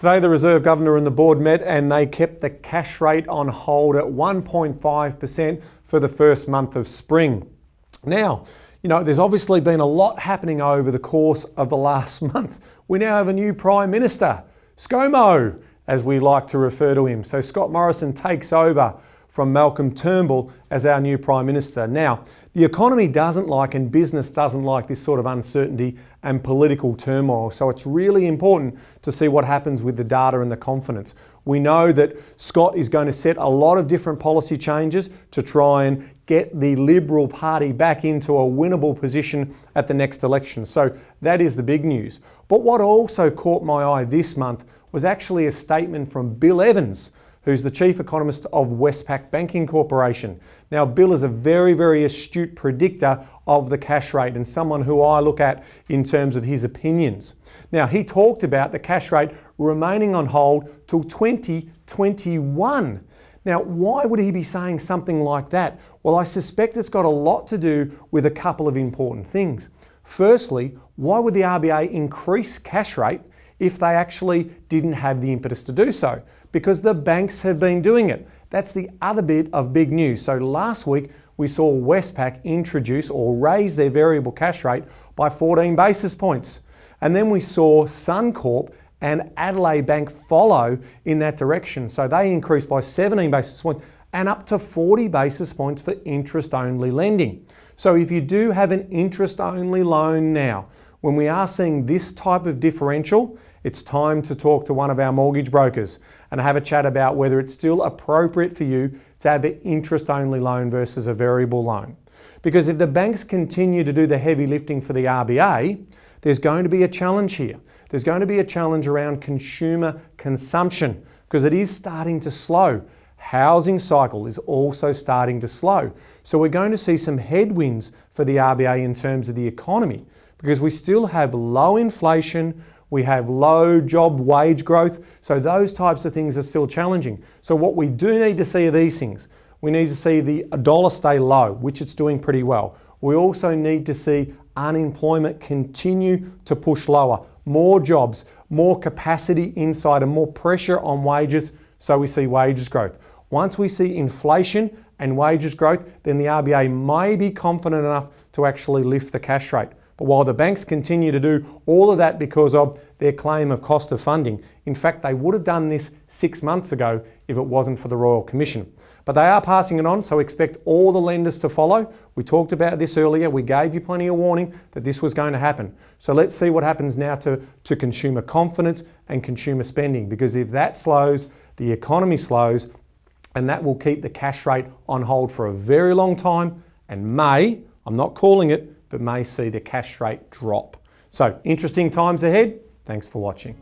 Today, the Reserve Governor and the board met and they kept the cash rate on hold at 1.5% for the first month of spring. Now, there's obviously been a lot happening over the course of the last month. We now have a new Prime Minister, ScoMo, as we like to refer to him. So Scott Morrison takes over from Malcolm Turnbull as our new Prime Minister. Now, the economy doesn't like and business doesn't like this sort of uncertainty and political turmoil. So it's really important to see what happens with the data and the confidence. We know that Scott is going to set a lot of different policy changes to try and get the Liberal Party back into a winnable position at the next election. So that is the big news. But what also caught my eye this month was actually a statement from Bill Evans, who's the chief economist of Westpac Banking Corporation. Now, Bill is a very, very astute predictor of the cash rate and someone who I look at in terms of his opinions. Now, he talked about the cash rate remaining on hold till 2021. Now, why would he be saying something like that? Well, I suspect it's got a lot to do with a couple of important things. Firstly, why would the RBA increase cash rate if they actually didn't have the impetus to do so? Because the banks have been doing it. That's the other bit of big news. So last week, we saw Westpac introduce or raise their variable cash rate by 14 basis points. And then we saw Suncorp and Adelaide Bank follow in that direction. So they increased by 17 basis points and up to 40 basis points for interest-only lending. So if you do have an interest-only loan now, when we are seeing this type of differential, it's time to talk to one of our mortgage brokers and have a chat about whether it's still appropriate for you to have an interest-only loan versus a variable loan. Because if the banks continue to do the heavy lifting for the RBA, there's going to be a challenge here. There's going to be a challenge around consumer consumption because it is starting to slow. Housing cycle is also starting to slow. So we're going to see some headwinds for the RBA in terms of the economy because we still have low inflation, we have low job wage growth, so those types of things are still challenging. So what we do need to see are these things. We need to see the dollar stay low, which it's doing pretty well. We also need to see unemployment continue to push lower. More jobs, more capacity inside and more pressure on wages, so we see wages growth. Once we see inflation and wages growth, then the RBA may be confident enough to actually lift the cash rate. But while the banks continue to do all of that because of their claim of cost of funding, in fact, they would have done this 6 months ago if it wasn't for the Royal Commission. But they are passing it on, so expect all the lenders to follow. We talked about this earlier. We gave you plenty of warning that this was going to happen. So let's see what happens now to consumer confidence and consumer spending, because if that slows, the economy slows, and that will keep the cash rate on hold for a very long time and may, I'm not calling it, but may see the cash rate drop. So interesting times ahead. Thanks for watching.